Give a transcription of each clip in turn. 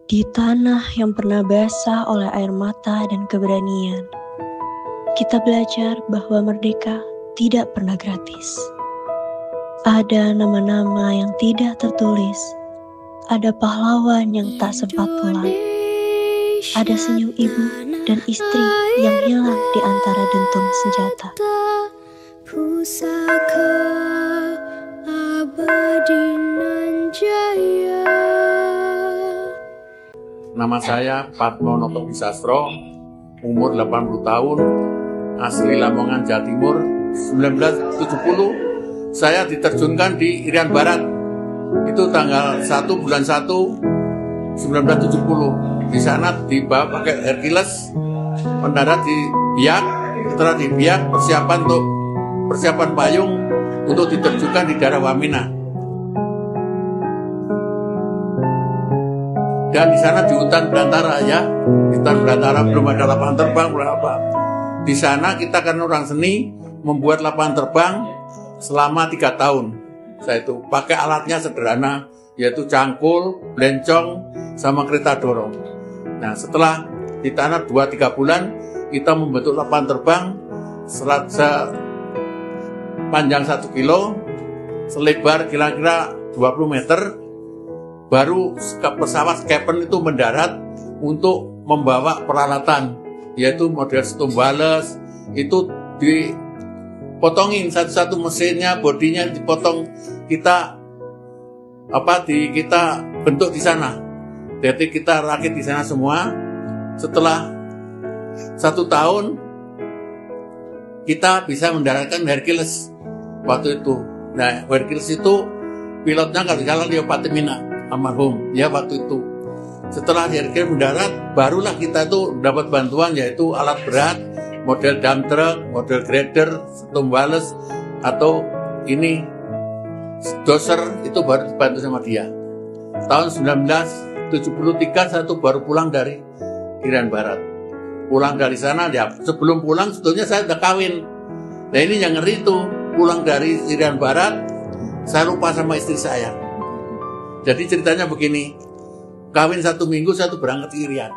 Di tanah yang pernah basah oleh air mata dan keberanian, kita belajar bahwa merdeka tidak pernah gratis. Ada nama-nama yang tidak tertulis, ada pahlawan yang tak sempat pulang, ada senyum ibu dan istri yang hilang di antara dentum senjata. Pusaka abadi nan jaya. Nama saya Padmo Noto Wisastro, umur 80 tahun, asli Lamongan, Jawa Timur. 1970 saya diterjunkan di Irian Barat. Itu tanggal 1 bulan 1 1970. Di sana dibawa pakai Hercules, mendarat di Biak. Setelah di Biak persiapan payung untuk diterjunkan di daerah Wamena. Dan di sana di hutan belantara ya, di hutan belantara belum ada lapangan terbang, berapa. Di sana kita kan orang seni membuat lapangan terbang selama 3 tahun. Saya itu pakai alatnya sederhana, yaitu cangkul, belencong, sama kereta dorong. Nah setelah di tanah 2-3 bulan, kita membentuk lapangan terbang panjang 1 kilo, selebar kira-kira 20 meter. Baru pesawat Skepen itu mendarat untuk membawa peralatan, yaitu model Stumbalas. Itu dipotongin satu-satu mesinnya, bodinya dipotong, kita bentuk di sana. Jadi kita rakit di sana semua. Setelah 1 tahun kita bisa mendaratkan Hercules waktu itu. Nah Hercules itu pilotnya kalau salah Leo Patimina almarhum ya waktu itu. Setelah Hercules mendarat, barulah kita itu dapat bantuan, yaitu alat berat model dump truck, model grader, Stumbalas atau ini doser, itu baru dibantu sama dia. Tahun 1973 saya tuh baru pulang dari Irian Barat. Pulang dari sana ya, sebelum pulang sebetulnya saya udah kawin. Nah ini yang ngeri tuh, pulang dari Irian Barat saya lupa sama istri saya. Jadi ceritanya begini, kawin 1 minggu saya tuh berangkat ke Irian.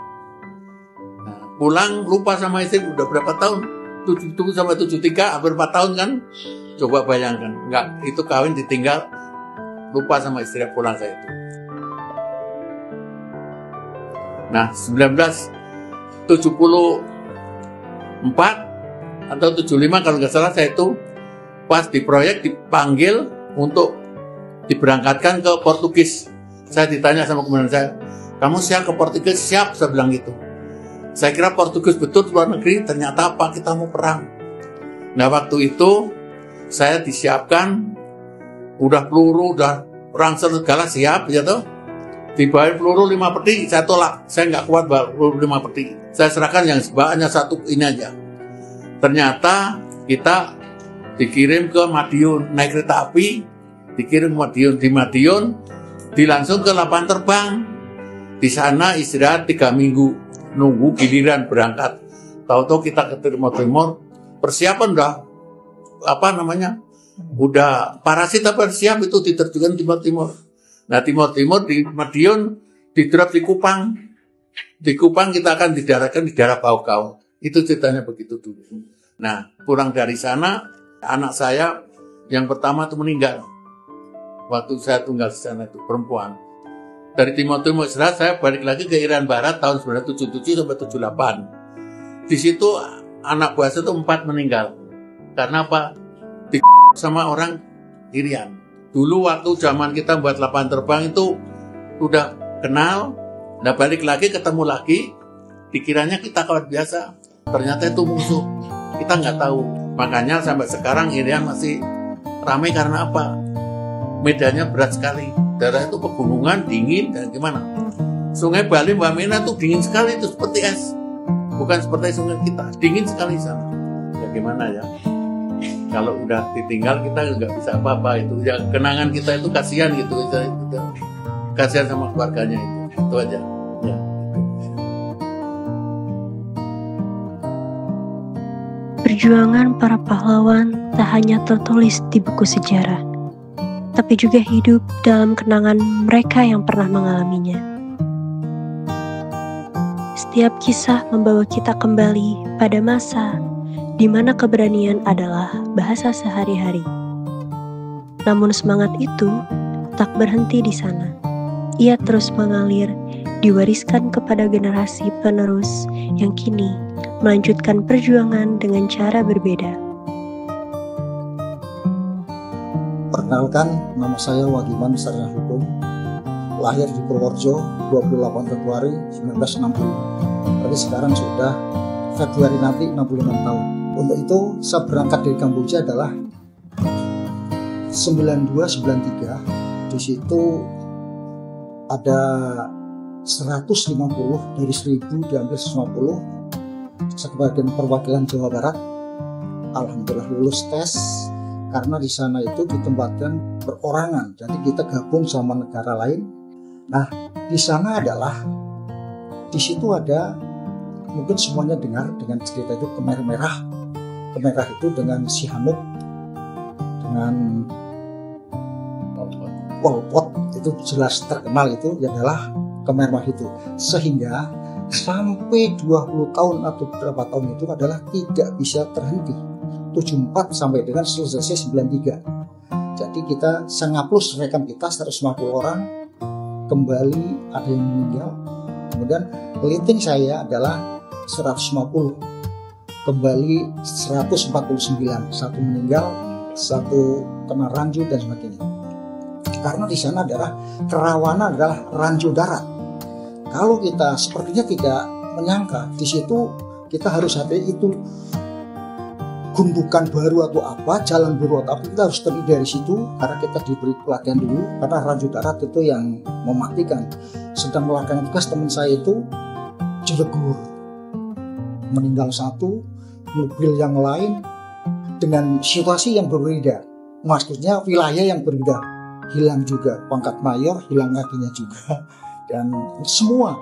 Nah, pulang lupa sama istri udah berapa tahun? 77 sampai 73, hampir 4 tahun kan? Coba bayangkan, enggak, itu kawin ditinggal, lupa sama istri pulang saya itu. Nah, 1974 atau 75 kalau nggak salah saya itu pas di proyek dipanggil untuk diberangkatkan ke Portugis. Saya ditanya sama komandan saya, kamu siap ke Portugis? Siap, saya bilang gitu. Saya kira Portugis betul luar negeri, ternyata apa, kita mau perang. Nah waktu itu saya disiapkan, udah peluru, udah rangsel segala siap, ya toh. Dibawain peluru 5 peti, saya tolak, saya nggak kuat bawa peluru 5 peti. Saya serahkan yang bahannya 1 ini aja. Ternyata kita dikirim ke Madiun, naik kereta api, dikirim di Madiun, dilangsung ke lapangan terbang. Di sana istirahat 3 minggu, nunggu giliran berangkat. Tahu-tahu kita ke Timor, persiapan udah parasit apa siap itu diterjunkan Timor. Nah Timor di Madiun, di drop di Kupang. Di Kupang kita akan didaratkan di daerah Baukau. Itu ceritanya begitu dulu. Nah pulang dari sana, anak saya yang pertama itu meninggal. Waktu saya tunggal di sana itu perempuan. Dari Timor istirahat, saya balik lagi ke Irian Barat tahun 1977 sampai 78. Di situ anak buah saya itu 4 meninggal. Karena apa? Sama orang Irian. Dulu waktu zaman kita buat lapangan terbang itu udah kenal. Nah balik lagi ketemu lagi, dikiranya kita kawan biasa. Ternyata itu musuh. Kita nggak tahu. Makanya sampai sekarang Irian masih ramai karena apa? Medannya berat sekali, daerah itu pegunungan, dingin, dan gimana. Sungai Bali, Wamena itu dingin sekali, itu seperti es. Bukan seperti sungai kita, dingin sekali sana. Ya gimana ya, kalau udah ditinggal kita nggak bisa apa-apa itu. Ya kenangan kita itu kasihan gitu, kasihan sama keluarganya itu aja. Ya. Perjuangan para pahlawan tak hanya tertulis di buku sejarah, tapi juga hidup dalam kenangan mereka yang pernah mengalaminya. Setiap kisah membawa kita kembali pada masa di mana keberanian adalah bahasa sehari-hari. Namun semangat itu tak berhenti di sana. Ia terus mengalir, diwariskan kepada generasi penerus yang kini melanjutkan perjuangan dengan cara berbeda. Perkenalkan, nama saya Wagiman Sarjana Hukum. Lahir di Purworejo 28 Februari 1960. Berarti sekarang sudah Februari nanti 66 tahun. Untuk itu saya berangkat dari Kamboja adalah 92-93. Di situ ada 150 dari 1000 diambil 150 sebagai perwakilan Jawa Barat. Alhamdulillah lulus tes karena di sana itu ditempatkan perorangan. Jadi kita gabung sama negara lain. Nah, di sana adalah di situ ada mungkin semuanya dengar dengan cerita itu Khmer Merah. Merah itu dengan Sihanouk, dengan Pol Pot, itu jelas terkenal, itu adalah Khmer Merah itu. Sehingga sampai 20 tahun atau berapa tahun itu adalah tidak bisa terhenti. 74 sampai dengan selesai 93. Jadi kita sengaplus rekam kita 150 orang, kembali ada yang meninggal. Kemudian rating saya adalah 150. Kembali 149, satu meninggal, satu kena ranjau dan sebagainya. Karena di sana adalah kerawanan adalah ranjau darat. Kalau kita sepertinya tidak menyangka di situ kita harus ada itu gundukan baru atau apa, jalan baru atau apa, kita harus terdiri dari situ karena kita diberi pelatihan dulu karena ranjau darat itu yang mematikan. Sedang melakukan tugas teman saya itu Cilegur, meninggal satu, mobil yang lain dengan situasi yang berbeda, maksudnya wilayah yang berbeda, hilang juga pangkat mayor, hilang kakinya juga, dan semua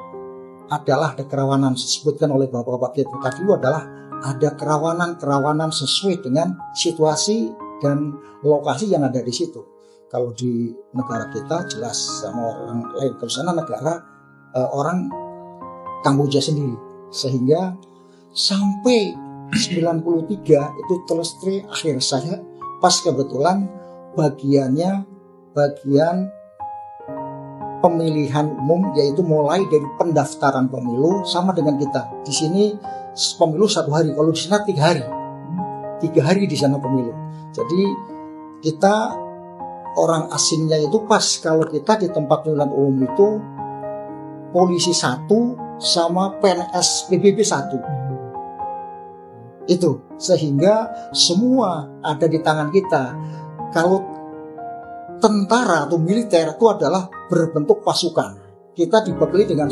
adalah ada kerawanan. Disebutkan oleh bapak-bapak kita tadi adalah ada kerawanan sesuai dengan situasi dan lokasi yang ada di situ. Kalau di negara kita jelas sama orang lain, kalau sana negara orang Kamboja sendiri, sehingga sampai 93 itu selesai akhir saya pas kebetulan bagian pemilihan umum, yaitu mulai dari pendaftaran pemilu sama dengan kita. Di sini pemilu 1 hari, kalau di sana 3 hari. 3 hari di sana pemilu. Jadi kita orang asingnya itu pas kalau kita di tempat pemilihan umum itu polisi 1 sama PNS PBB 1. Itu sehingga semua ada di tangan kita. Kalau tentara atau militer itu adalah berbentuk pasukan. Kita dibekali dengan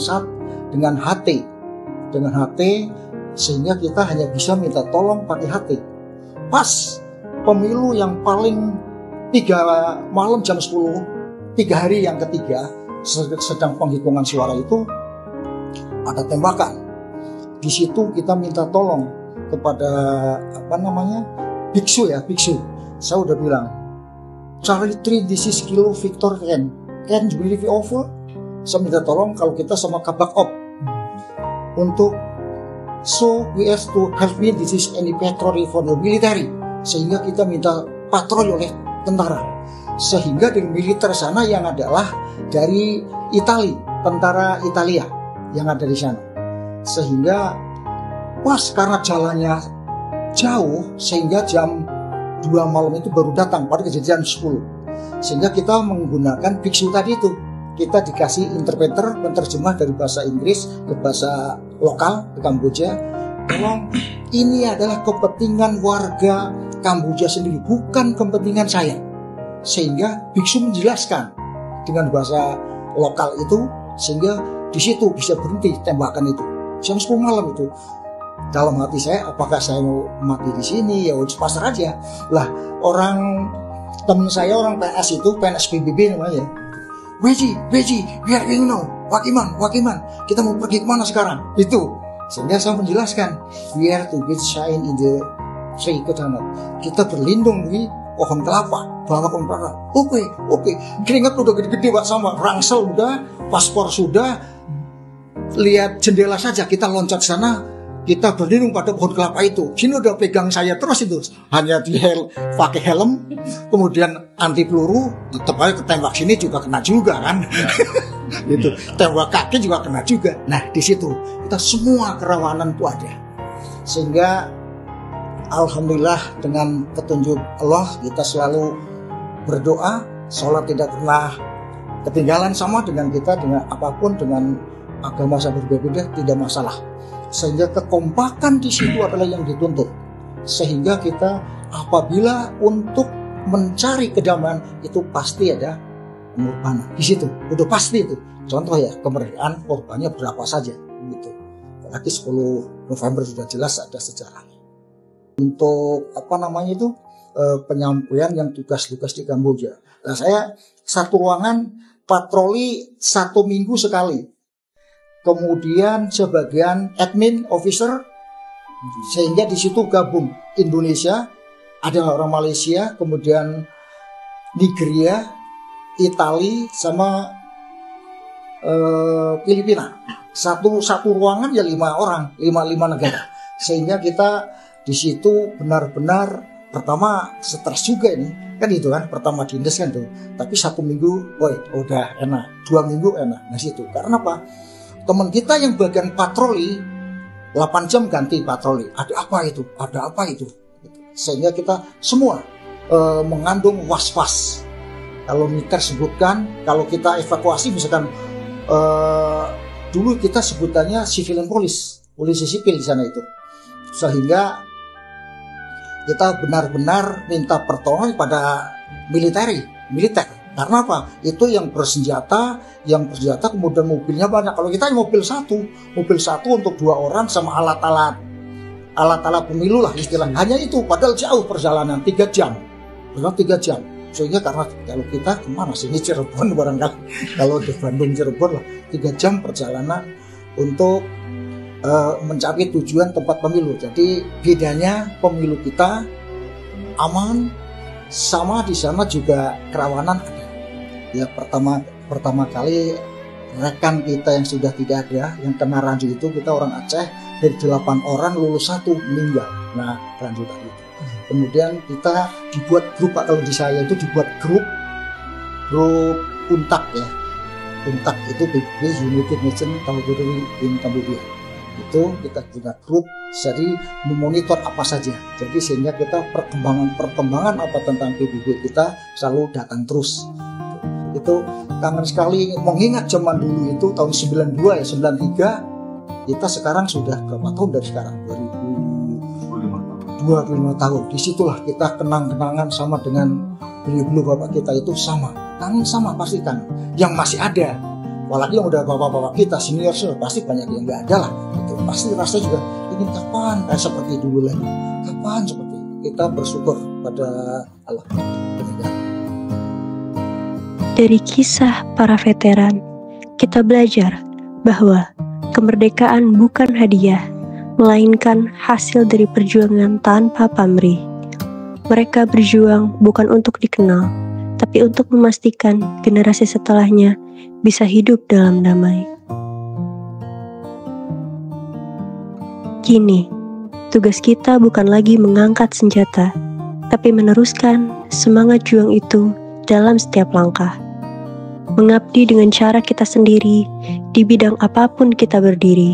HT, sehingga kita hanya bisa minta tolong pakai HT. Pas pemilu yang paling 3 malam jam 10, 3 hari yang ketiga sedang penghitungan suara itu ada tembakan. Di situ kita minta tolong kepada biksu. Saya udah bilang, Charlie 3 this is Kilo Victor can you believe it over? Saya minta tolong kalau kita sama kabak op untuk so we have to help me this is any patrol for the military, sehingga kita minta patroli oleh tentara, sehingga dari militer sana yang adalah dari tentara Italia yang ada di sana, sehingga pas karena jalannya jauh sehingga jam 2 malam itu baru datang pada kejadian 10, sehingga kita menggunakan biksu tadi itu, kita dikasih interpreter penerjemah dari bahasa Inggris ke bahasa lokal ke Kamboja. Tolong, ini adalah kepentingan warga Kamboja sendiri, bukan kepentingan saya. Sehingga biksu menjelaskan dengan bahasa lokal itu, sehingga di situ bisa berhenti tembakan itu jam 10 malam itu. Dalam hati saya, apakah saya mau mati di sini? Ya udah pasrah aja. Lah, teman saya orang PS itu, PNS PBB namanya. Beji, we are going now. Wakiman, kita mau pergi kemana sekarang? Itu. Sehingga saya menjelaskan, we are to get shine in the tree coconut. Kita berlindung di pohon kelapa, bawa pohon kelapa. Oke. Keringat udah gede-gede Pak, sama rangsel udah, paspor sudah, lihat jendela saja kita loncat sana, kita berlindung pada pohon kelapa itu. Sini udah pegang saya terus itu, hanya pakai helm, kemudian anti peluru, tetap aja ketembak sini juga kena juga kan, gitu. Tembak kaki juga kena juga. Nah di situ kita semua kerawanan itu ada, sehingga alhamdulillah dengan petunjuk Allah kita selalu berdoa, sholat tidak pernah ketinggalan, sama dengan kita dengan apapun, dengan agama saya berbeda tidak masalah. Sehingga kekompakan di situ adalah yang dituntut. Sehingga kita apabila untuk mencari kedamaian itu pasti ada pengorbanan di situ. Udah pasti itu. Contoh ya, kemerdekaan korbannya berapa saja gitu. Apalagi 10 November sudah jelas ada sejarahnya. Untuk penyampaian yang tugas-tugas di Kamboja. Nah, saya satu ruangan patroli 1 minggu sekali. Kemudian sebagian admin officer, sehingga di situ gabung Indonesia, ada orang Malaysia, kemudian Nigeria, Italia, sama Filipina. Satu ruangan ya 5 orang, 5 negara. Sehingga kita di situ benar-benar pertama stres juga ini, kan itu kan pertama dinas kan tuh. Tapi 1 minggu, udah enak, 2 minggu enak. Nah situ karena apa? Teman kita yang bagian patroli 8 jam ganti patroli. Ada apa itu? Ada apa itu? Sehingga kita semua mengandung was-was. Kalau militer sebutkan, kalau kita evakuasi misalkan dulu kita sebutannya civilian police, polisi sipil di sana itu. Sehingga kita benar-benar minta pertolongan pada militer. Karena apa? Itu yang bersenjata kemudian mobilnya banyak. Kalau kita mobil satu untuk 2 orang sama alat-alat pemilu lah istilahnya. Hanya itu, padahal jauh perjalanan 3 jam. Benar 3 jam. Sehingga karena kalau kita kemana sih? Ini Cirebon barangkali. Kalau di Bandung Cirebon lah 3 jam perjalanan untuk mencapai tujuan tempat pemilu. Jadi bedanya pemilu kita aman, sama di sana juga kerawanan ada. Ya pertama kali rekan kita yang sudah tidak ada, yang kena ranjau itu, kita orang Aceh, dari 8 orang lulus 1 meninggal. Nah ranjau tadi itu. Kemudian kita dibuat grup, kalau di saya itu dibuat grup UNTAK ya. UNTAK itu PBB United Nations Temporary in Cambodia. Itu kita punya grup, jadi memonitor apa saja. Jadi sehingga kita perkembangan apa tentang PBB kita selalu datang terus. Itu kangen sekali mengingat zaman dulu itu tahun 92 ya, 93. Kita sekarang sudah berapa tahun dari sekarang? 25 tahun. Disitulah kita kenang-kenangan sama dengan beliau-beliau bapak kita itu sama. Kangen sama pasti kan. Yang masih ada. Apalagi yang udah bapak-bapak kita senior pasti banyak yang nggak ada lah. Itu pasti rasa juga ini kapan seperti dulu lagi. Kapan seperti itu. Kita bersyukur pada Allah. Dari kisah para veteran, kita belajar bahwa kemerdekaan bukan hadiah, melainkan hasil dari perjuangan tanpa pamrih. Mereka berjuang bukan untuk dikenal, tapi untuk memastikan generasi setelahnya bisa hidup dalam damai. Kini, tugas kita bukan lagi mengangkat senjata, tapi meneruskan semangat juang itu dalam setiap langkah. Mengabdi dengan cara kita sendiri di bidang apapun kita berdiri.